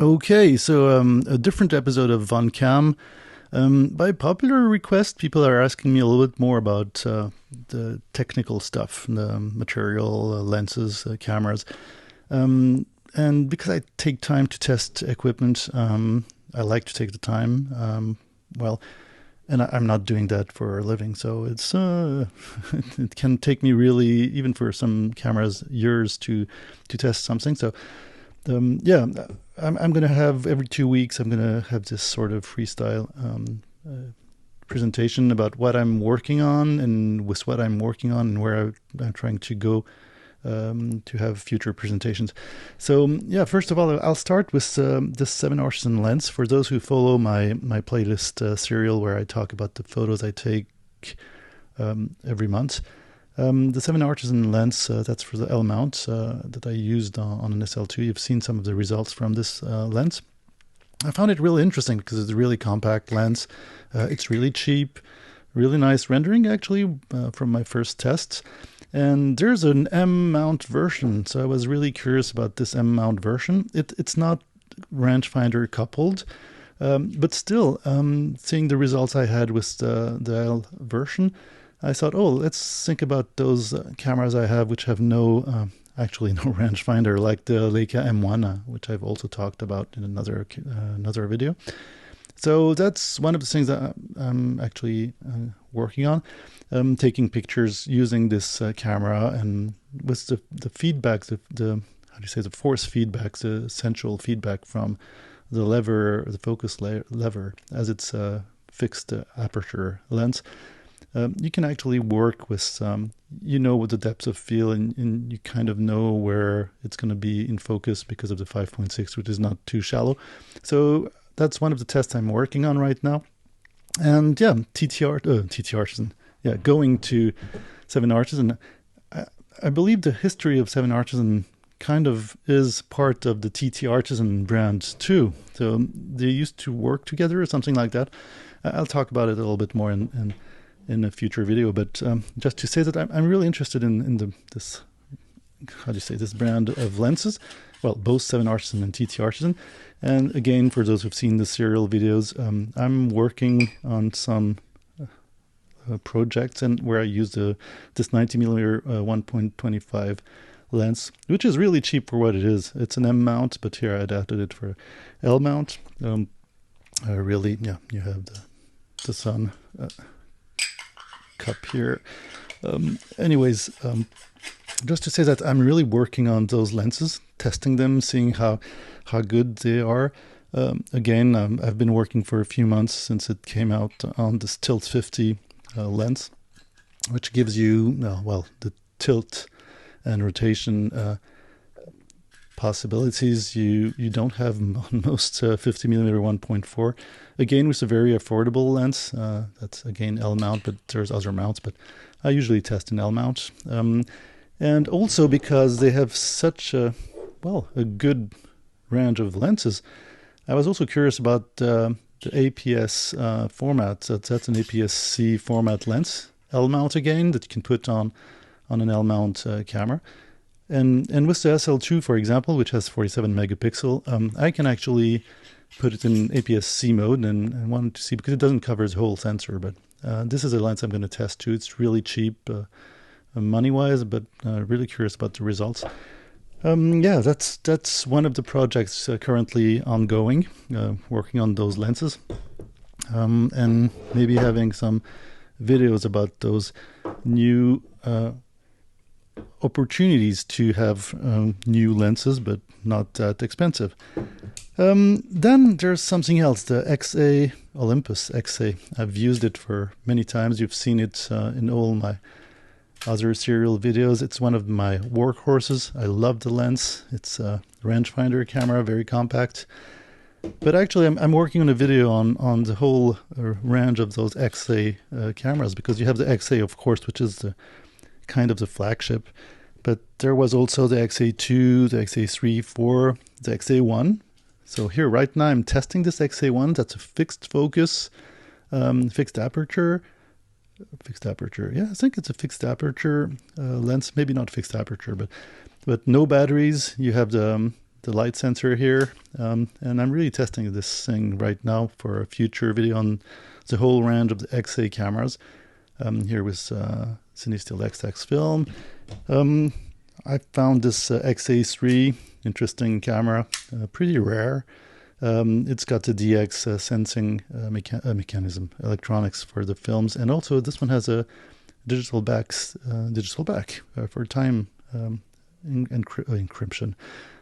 Okay, so a different episode of Von Cam. By popular request, people are asking me a little bit more about the technical stuff, the material, lenses, cameras. And because I take time to test equipment, I like to take the time. And I'm not doing that for a living, so it's it can take me really, even for some cameras, years to test something. So yeah, I'm going to have every 2 weeks, I'm going to have this sort of freestyle presentation about what I'm working on and with what I'm working on and where I'm trying to go to have future presentations. So yeah, first of all, I'll start with this 7Artisan lens. For those who follow my playlist serial where I talk about the photos I take every month. The 7Artisan lens, that's for the L mount that I used on an SL2. You've seen some of the results from this lens. I found it really interesting because it's a really compact lens. It's really cheap, really nice rendering actually from my first tests. And there's an M mount version, so I was really curious about this M mount version. It's not rangefinder coupled, but still, seeing the results I had with the L version, I thought, oh, let's think about those cameras I have which have actually no rangefinder, like the Leica M1, which I've also talked about in another video. So that's one of the things that I'm actually working on, taking pictures using this camera, and with the feedback, the force feedback, the central feedback from the lever, the focus lever, as it's a fixed aperture lens. You can actually work with, with the depth of field, and you kind of know where it's going to be in focus because of the 5.6, which is not too shallow. So that's one of the tests I'm working on right now. And yeah, TTArtisan. Yeah, going to 7Artisan. I believe the history of 7Artisan kind of is part of the TTArtisan brand too. So they used to work together or something like that. I'll talk about it a little bit more in a future video, but just to say that I'm really interested in this brand of lenses. Well, both 7Artisan and TTArtisan. And again, for those who've seen the serial videos, I'm working on some projects and where I use this 90mm 1.25 lens, which is really cheap for what it is. It's an M mount, but here I adapted it for L mount. Really, yeah, you have the sun cup here. Anyways, just to say that I'm really working on those lenses, testing them, seeing how good they are. Again, I've been working for a few months since it came out on this Tilt 50 lens, which gives you, the tilt and rotation possibilities you don't have on most 50mm 1.4. Again, with a very affordable lens. That's again L mount, but there's other mounts, but I usually test an L mount. And also because they have such a good range of lenses, I was also curious about the APS format. That's an APS-C format lens, L mount again, that you can put on an L mount camera. And with the SL2, for example, which has 47 megapixel, I can actually put it in APS-C mode and wanted to see, because it doesn't cover the whole sensor, but this is a lens I'm going to test too. It's really cheap money-wise, but really curious about the results. Yeah, that's one of the projects currently ongoing, working on those lenses, and maybe having some videos about those new opportunities to have new lenses, but not that expensive. Then there's something else, the XA, Olympus XA. I've used it for many times. You've seen it in all my other serial videos. It's one of my workhorses. I love the lens. It's a rangefinder camera, very compact. But actually, I'm working on a video on the whole range of those XA cameras, because you have the XA, of course, which is the kind of the flagship. But there was also the XA2, the XA3, 4, the XA1. So here, right now, I'm testing this XA1. That's a fixed focus, fixed aperture. Yeah, I think it's a fixed aperture lens. Maybe not fixed aperture, but no batteries. You have the the light sensor here, and I'm really testing this thing right now for a future video on the whole range of the XA cameras. Here with Cinestill X film. I found this XA3 interesting camera, pretty rare. It's got the DX sensing mechanism, electronics for the films, and also this one has a digital back for time encryption,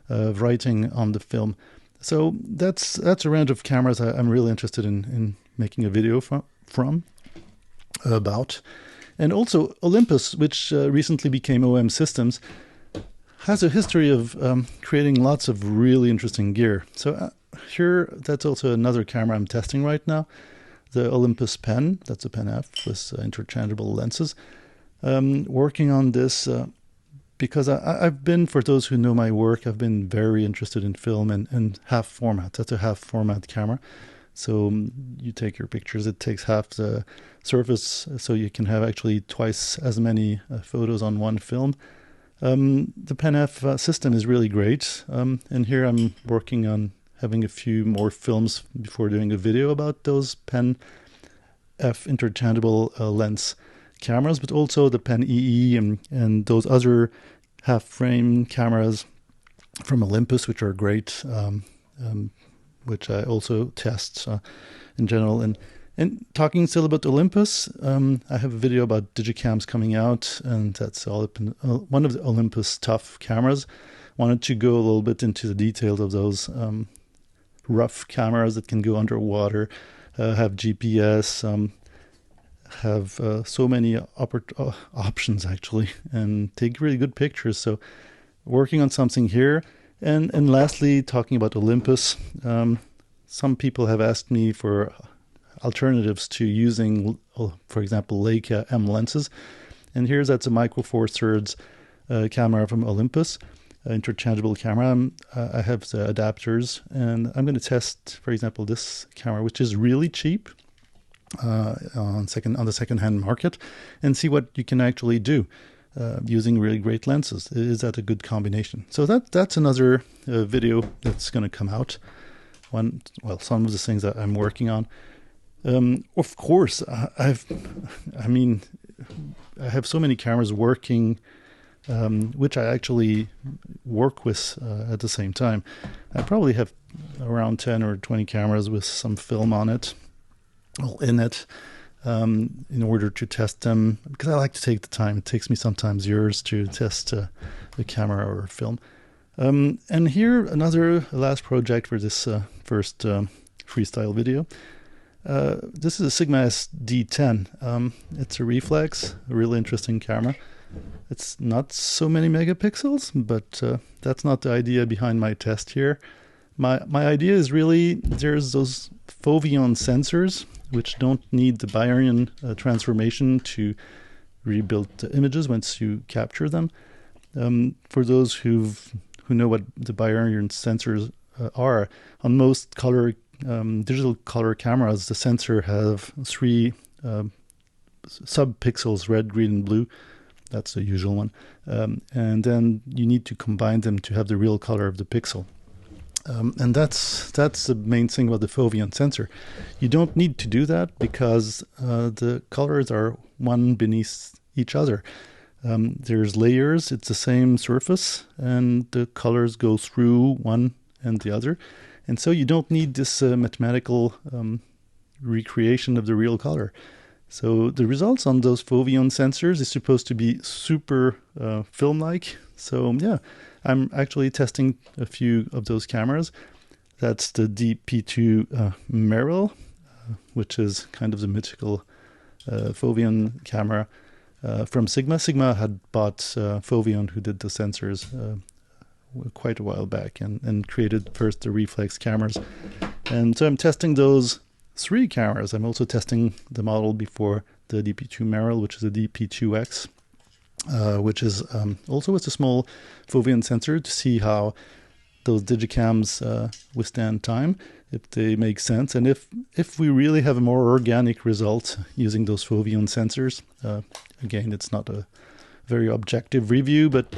writing on the film. So that's a range of cameras I'm really interested in making a video about. And also Olympus, which recently became OM Systems, has a history of creating lots of really interesting gear. So here, that's also another camera I'm testing right now, the Olympus Pen. That's a Pen F with interchangeable lenses. Working on this because I've been, for those who know my work, I've been very interested in film and half format. That's a half format camera. So you take your pictures, it takes half the surface, so you can have actually twice as many photos on one film. The Pen F system is really great, and here I'm working on having a few more films before doing a video about those Pen F interchangeable lens cameras, but also the Pen EE and those other half frame cameras from Olympus, which are great, which I also test in general. And talking still about Olympus, I have a video about digicams coming out, and that's one of the Olympus tough cameras. Wanted to go a little bit into the details of those rough cameras that can go underwater, have GPS, have so many options actually, and take really good pictures. So working on something here. And lastly, talking about Olympus, some people have asked me for alternatives to using, for example, Leica M lenses. And that's a micro four thirds camera from Olympus, interchangeable camera. I have the adapters, and I'm going to test, for example, this camera, which is really cheap on the second-hand market, and see what you can actually do using really great lenses. Is that a good combination? So that's another video that's going to come out. Some of the things that I'm working on. Of course, I have so many cameras working, which I actually work with at the same time. I probably have around 10 or 20 cameras with some film on it, in it, in order to test them, because I like to take the time. It takes me sometimes years to test a camera or a film. And here, last project for this first freestyle video. This is a Sigma SD10. It's a reflex, a really interesting camera. It's not so many megapixels, but that's not the idea behind my test here. My idea is really, there's those Foveon sensors, which don't need the Bayerian transformation to rebuild the images once you capture them. For those who know what the Bayerian sensors are, on most digital color cameras, the sensor have 3 sub-pixels, red, green, and blue. That's the usual one. And then you need to combine them to have the real color of the pixel. And that's the main thing about the Foveon sensor. You don't need to do that because the colors are one beneath each other. There's layers, it's the same surface, and the colors go through one and the other. And so you don't need this mathematical recreation of the real color. So the results on those Foveon sensors is supposed to be super film-like. So yeah, I'm actually testing a few of those cameras. That's the DP2 Merrill, which is kind of the mythical Foveon camera from Sigma. Sigma had bought Foveon, who did the sensors quite a while back, and created first the reflex cameras. And so I'm testing those 3 cameras. I'm also testing the model before, the DP2 Merrill, which is a DP2X, which is also with a small Foveon sensor, to see how those digicams withstand time, if they make sense, and if we really have a more organic result using those Foveon sensors. Again, it's not a very objective review, but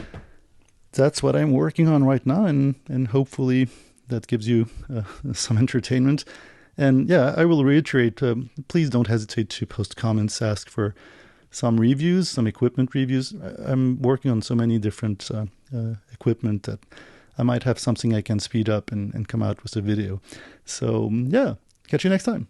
that's what I'm working on right now, and hopefully that gives you some entertainment. And yeah, I will reiterate, please don't hesitate to post comments, ask for some reviews, some equipment reviews. I'm working on so many different equipment that I might have something I can speed up and come out with a video. So yeah, catch you next time.